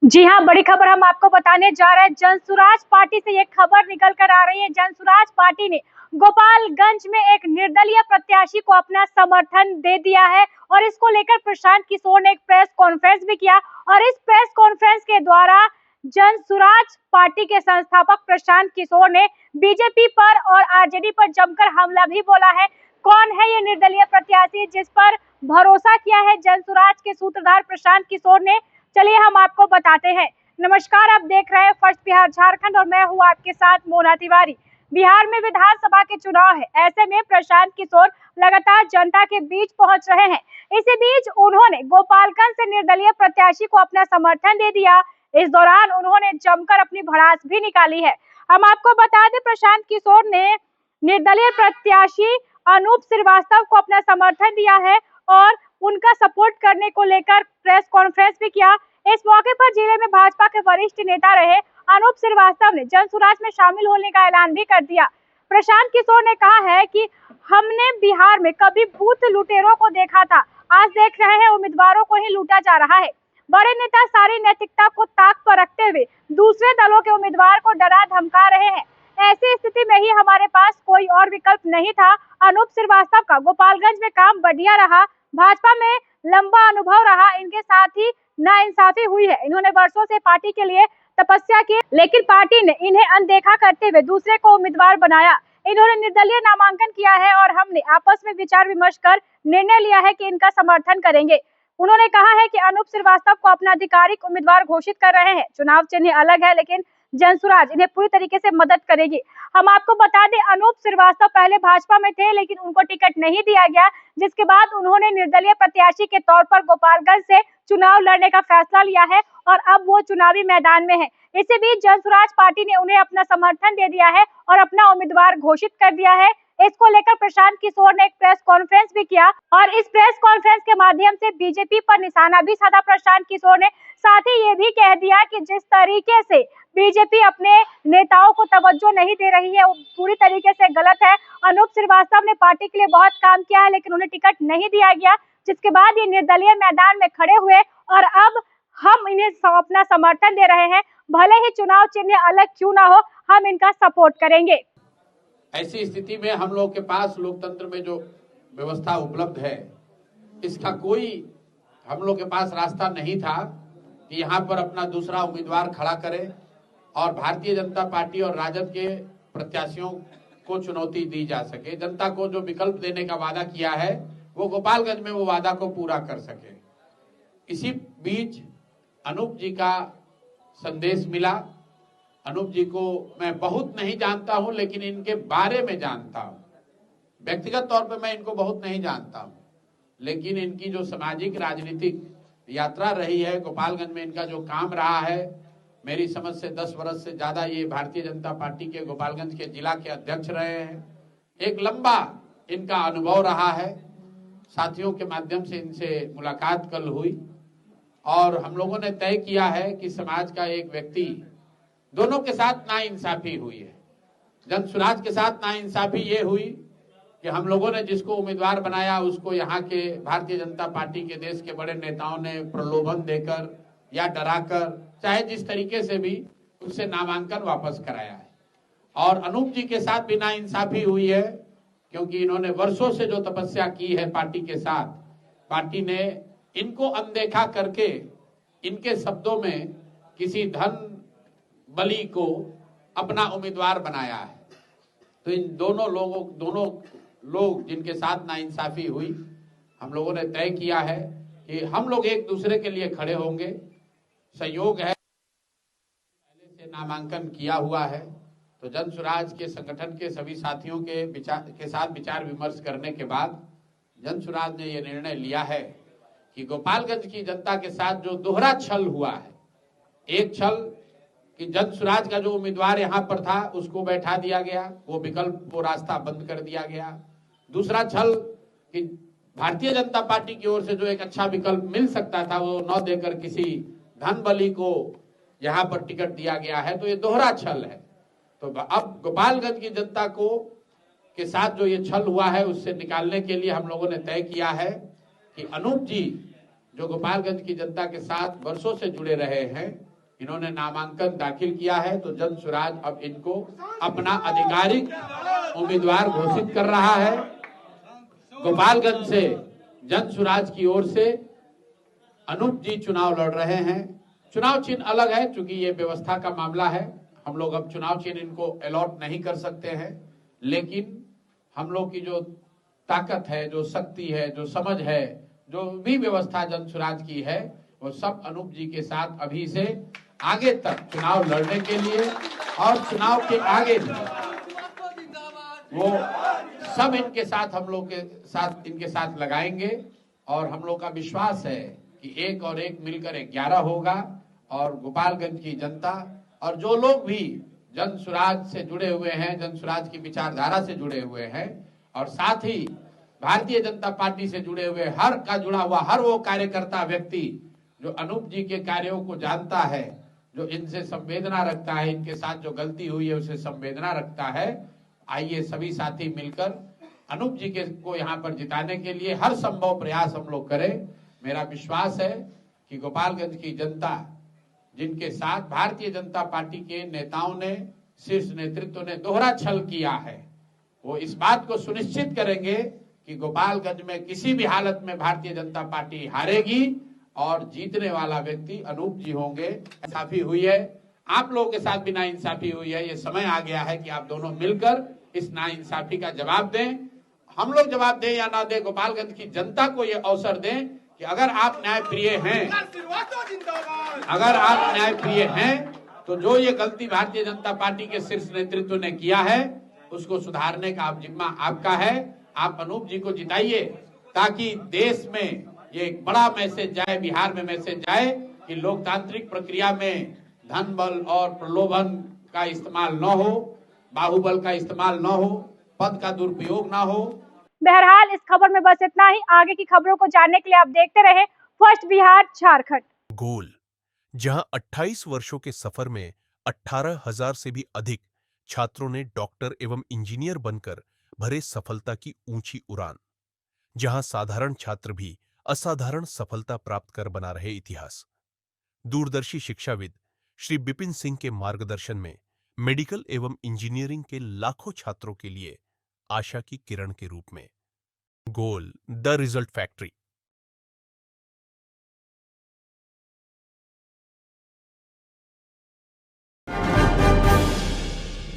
जी हाँ, बड़ी खबर हम आपको बताने जा रहे हैं। जनसुराज पार्टी से ये खबर निकल कर आ रही है। जनसुराज पार्टी ने गोपालगंज में एक निर्दलीय प्रत्याशी को अपना समर्थन दे दिया है और इसको लेकर प्रशांत किशोर ने एक प्रेस कॉन्फ्रेंस भी किया और इस प्रेस कॉन्फ्रेंस के द्वारा जनसुराज पार्टी के संस्थापक प्रशांत किशोर ने बीजेपी पर और आरजेडी पर जमकर हमला भी बोला है। कौन है ये निर्दलीय प्रत्याशी जिस पर भरोसा किया है जनसुराज के सूत्रधार प्रशांत किशोर ने? चलिए हम आपको बताते हैं। नमस्कार, आप देख रहे हैं फर्स्ट बिहार झारखंड और मैं हूं आपके साथ मोना तिवारी। बिहार में विधानसभा के चुनाव है, ऐसे में प्रशांत किशोर लगातार जनता के बीच पहुंच रहे हैं। इसी बीच उन्होंने गोपालगंज से निर्दलीय प्रत्याशी को अपना समर्थन दे दिया। इस दौरान उन्होंने जमकर अपनी भड़ास भी निकाली है। हम आपको बता दें, प्रशांत किशोर ने निर्दलीय प्रत्याशी अनूप श्रीवास्तव को अपना समर्थन दिया है और उनका सपोर्ट करने को लेकर प्रेस कॉन्फ्रेंस भी किया। इस मौके पर जिले में भाजपा के वरिष्ठ नेता रहे अनूप श्रीवास्तव ने जनसुराज में शामिल होने का ऐलान भी कर दिया। प्रशांत किशोर ने कहा है कि हमने बिहार में कभी बूथ लुटेरों को देखा था, आज देख रहे हैं उम्मीदवारों को ही लूटा जा रहा है। बड़े नेता सारी नैतिकता को ताक पर रखते हुए दूसरे दलों के उम्मीदवार को डरा धमका रहे हैं। ऐसी स्थिति में ही हमारे पास कोई और विकल्प नहीं था। अनूप श्रीवास्तव का गोपालगंज में काम बढ़िया रहा, भाजपा में लंबा अनुभव रहा, इनके साथ ही नाइंसाफी हुई है। इन्होंने वर्षों से पार्टी के लिए तपस्या की, लेकिन पार्टी ने इन्हें अनदेखा करते हुए दूसरे को उम्मीदवार बनाया। इन्होंने निर्दलीय नामांकन किया है और हमने आपस में विचार विमर्श कर निर्णय लिया है कि इनका समर्थन करेंगे। उन्होंने कहा है कि अनूप श्रीवास्तव को अपना आधिकारिक उम्मीदवार घोषित कर रहे हैं। चुनाव चिन्ह अलग है, लेकिन जनसुराज इन्हें पूरी तरीके से मदद करेगी। हम आपको बता दें, अनूप श्रीवास्तव पहले भाजपा में थे, लेकिन उनको टिकट नहीं दिया गया, जिसके बाद उन्होंने निर्दलीय प्रत्याशी के तौर पर गोपालगंज से चुनाव लड़ने का फैसला लिया है और अब वो चुनावी मैदान में है। इसी बीच जनसुराज पार्टी ने उन्हें अपना समर्थन दे दिया है और अपना उम्मीदवार घोषित कर दिया है। इसको लेकर प्रशांत किशोर ने एक प्रेस कॉन्फ्रेंस भी किया और इस प्रेस कॉन्फ्रेंस के माध्यम से बीजेपी पर निशाना भी साधा प्रशांत किशोर ने। साथ ही ये भी कह दिया कि जिस तरीके से बीजेपी अपने नेताओं को तवज्जो नहीं दे रही है, वो पूरी तरीके से गलत है। अनूप श्रीवास्तव ने पार्टी के लिए बहुत काम किया है, लेकिन उन्हें टिकट नहीं दिया गया, जिसके बाद ये निर्दलीय मैदान में खड़े हुए और अब हम इन्हें अपना समर्थन दे रहे हैं। भले ही चुनाव चिन्ह अलग क्यों ना हो, हम इनका सपोर्ट करेंगे। ऐसी स्थिति में हम लोग के पास लोकतंत्र में जो व्यवस्था उपलब्ध है, इसका कोई हम लोग के पास रास्ता नहीं था कि यहाँ पर अपना दूसरा उम्मीदवार खड़ा करें और भारतीय जनता पार्टी और राजद के प्रत्याशियों को चुनौती दी जा सके। जनता को जो विकल्प देने का वादा किया है, वो गोपालगंज में वो वादा को पूरा कर सके। इसी बीच अनूप जी का संदेश मिला। अनूप जी को मैं बहुत नहीं जानता हूं, लेकिन इनके बारे में जानता हूं। व्यक्तिगत तौर पे मैं इनको बहुत नहीं जानता हूं, लेकिन इनकी जो सामाजिक राजनीतिक यात्रा रही है, गोपालगंज में इनका जो काम रहा है, मेरी समझ से 10 वर्ष से ज्यादा ये भारतीय जनता पार्टी के गोपालगंज के जिला के अध्यक्ष रहे हैं। एक लंबा इनका अनुभव रहा है। साथियों के माध्यम से इनसे मुलाकात कल हुई और हम लोगों ने तय किया है कि समाज का एक व्यक्ति, दोनों के साथ नाइंसाफी हुई है। जनसुराज के साथ नाइंसाफी ये हुई कि हम लोगों ने जिसको उम्मीदवार बनाया, उसको यहाँ के भारतीय जनता पार्टी के देश के बड़े नेताओं ने प्रलोभन देकर या डराकर, चाहे जिस तरीके से भी, उससे नामांकन वापस कराया है। और अनूप जी के साथ भी नाइंसाफी हुई है, क्योंकि इन्होंने वर्षों से जो तपस्या की है पार्टी के साथ, पार्टी ने इनको अनदेखा करके इनके शब्दों में किसी धन बली को अपना उम्मीदवार बनाया है। तो इन दोनों लोग जिनके साथ नाइंसाफी हुई, हम लोगों ने तय किया है कि हम लोग एक दूसरे के लिए खड़े होंगे। संयोग है पहले से नामांकन किया हुआ है, तो जनसुराज के संगठन के सभी साथियों के साथ विचार विमर्श करने के बाद जनसुराज ने यह निर्णय लिया है कि गोपालगंज की जनता के साथ जो दोहरा छल हुआ है, एक छल कि जनसुराज का जो उम्मीदवार यहाँ पर था उसको बैठा दिया गया, वो विकल्प, वो रास्ता बंद कर दिया गया। दूसरा छल कि भारतीय जनता पार्टी की ओर से जो एक अच्छा विकल्प मिल सकता था, वो न देकर किसी धन बली को यहाँ पर टिकट दिया गया है। तो ये दोहरा छल है। तो अब गोपालगंज की जनता को के साथ जो ये छल हुआ है, उससे निकालने के लिए हम लोगों ने तय किया है कि अनूप जी जो गोपालगंज की जनता के साथ वर्षों से जुड़े रहे हैं, इन्होंने नामांकन दाखिल किया है, तो जन स्वराज अब इनको अपना आधिकारिक उम्मीदवार घोषित कर रहा है। गोपालगंज से जन स्वराज की ओर से अनूप जी चुनाव लड़ रहे हैं। चुनाव चिन्ह अलग है, चूंकि ये व्यवस्था का मामला है, हम लोग अब चुनाव चिन्ह इनको अलॉट नहीं कर सकते हैं, लेकिन हम लोग की जो ताकत है, जो शक्ति है, जो समझ है, जो भी व्यवस्था जन स्वराज की है, वो सब अनूप जी के साथ अभी से आगे तक चुनाव लड़ने के लिए और चुनाव के आगे भी वो सब इनके साथ, हम लोग के साथ, इनके साथ लगाएंगे। और हम लोग का विश्वास है कि 1 और 1 मिलकर 11 होगा और गोपालगंज की जनता और जो लोग भी जन स्वराज से जुड़े हुए हैं, जन स्वराज की विचारधारा से जुड़े हुए हैं और साथ ही भारतीय जनता पार्टी से जुड़े हुए जुड़ा हुआ हर वो कार्यकर्ता व्यक्ति जो अनूप जी के कार्यों को जानता है, जो इनसे संवेदना रखता है, इनके साथ जो गलती हुई है उसे संवेदना रखता है, आइए सभी साथी मिलकर अनूप जी को यहाँ पर जिताने के लिए हर संभव प्रयास हम लोग करें। मेरा विश्वास है कि गोपालगंज की जनता, जिनके साथ भारतीय जनता पार्टी के नेताओं ने, शीर्ष नेतृत्व ने दोहरा छल किया है, वो इस बात को सुनिश्चित करेंगे कि गोपालगंज में किसी भी हालत में भारतीय जनता पार्टी हारेगी और जीतने वाला व्यक्ति अनूप जी होंगे। इंसाफी हुई है, आप लोगों के साथ भी नाइंसाफी हुई है, ये समय आ गया है कि आप दोनों मिलकर इस नाइंसाफी का जवाब दें। हम लोग जवाब दें या ना दें, गोपालगंज की जनता को ये अवसर दें कि अगर आप न्यायप्रिय हैं, अगर आप न्यायप्रिय हैं, तो जो ये गलती भारतीय जनता पार्टी के शीर्ष नेतृत्व ने किया है उसको सुधारने का जिम्मा आपका है। आप अनूप जी को जिताइए ताकि देश में ये एक बड़ा मैसेज जाए, बिहार में मैसेज जाए कि लोकतांत्रिक प्रक्रिया में धन बल और प्रलोभन का इस्तेमाल न हो, बाहुबल का इस्तेमाल न हो, पद का दुरुपयोग न हो। बहरहाल इस खबर में बस इतना ही। आगे की खबरों को जानने के लिए आप देखते रहे फर्स्ट बिहार झारखंड। गोल, जहां 28 वर्षों के सफर में 18,000 से भी अधिक छात्रों ने डॉक्टर एवं इंजीनियर बनकर भरे सफलता की ऊंची उड़ान, जहां साधारण छात्र भी असाधारण सफलता प्राप्त कर बना रहे इतिहास। दूरदर्शी शिक्षाविद श्री बिपिन सिंह के मार्गदर्शन में मेडिकल एवं इंजीनियरिंग के लाखों छात्रों के लिए आशा की किरण के रूप में। गोल, द रिजल्ट फैक्ट्री।